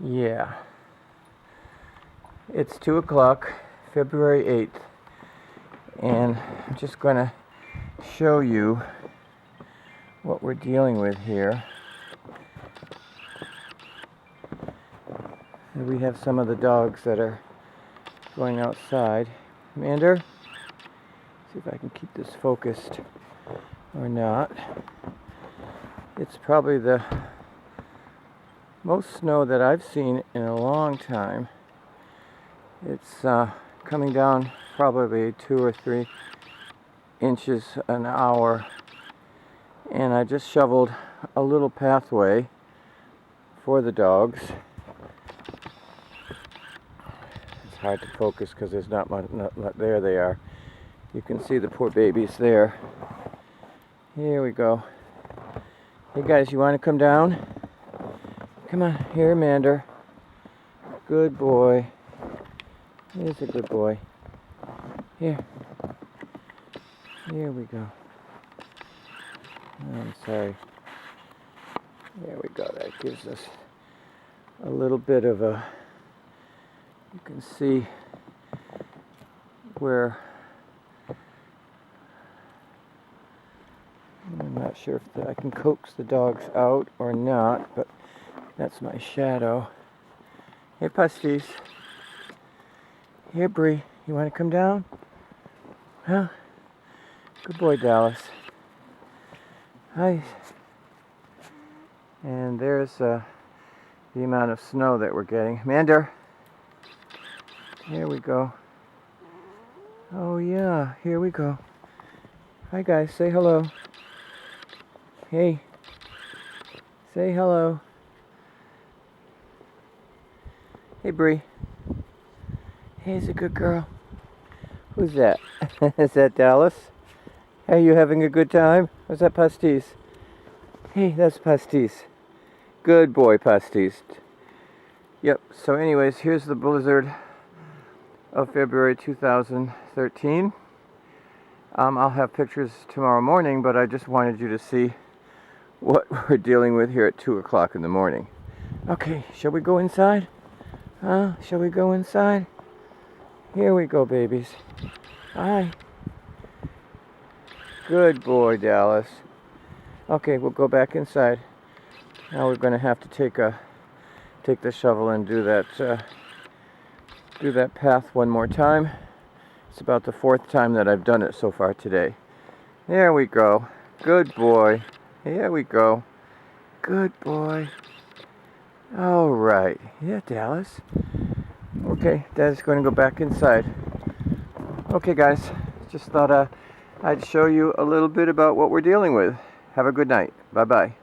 Yeah, it's 2 o'clock, February 8th, and I'm just going to show you what we're dealing with here. And we have some of the dogs that are going outside. Mander, see if I can keep this focused or not. It's probably the most snow that I've seen in a long time. It's coming down probably 2 or 3 inches an hour, and I just shoveled a little pathway for the dogs. It's hard to focus because there's not much. There they are. You can see the poor babies there. Here we go. Hey guys, you want to come down? Come on, here, Mander. Good boy. He's a good boy. Here. Here we go. Oh, I'm sorry. There we go. That gives us a little bit of a... You can see where... I'm not sure if I can coax the dogs out or not, but that's my shadow. Hey, Pasties. Here, Bree. You want to come down? Huh? Good boy, Dallas. Hi. And there's the amount of snow that we're getting. Mander. Here we go. Oh, yeah. Here we go. Hi, guys. Say hello. Hey. Say hello. Hey, Bree. Hey, it's a good girl. Who's that? Is that Dallas? Are you having a good time? What's that, Pasties? Hey, that's Pasties. Good boy, Pasties. Yep, so anyways, here's the blizzard of February 2013. I'll have pictures tomorrow morning, but I just wanted you to see what we're dealing with here at 2 o'clock in the morning. Okay, shall we go inside? Huh? Shall we go inside? Here we go, babies. Hi. Good boy, Dallas. Okay, we'll go back inside. Now we're going to have to take the shovel and do that path one more time. It's about the 4th time that I've done it so far today. There we go. Good boy. Here we go. Good boy. All right. Yeah, Dallas. Okay, Dad's going to go back inside. Okay, guys. Just thought I'd show you a little bit about what we're dealing with. Have a good night. Bye-bye.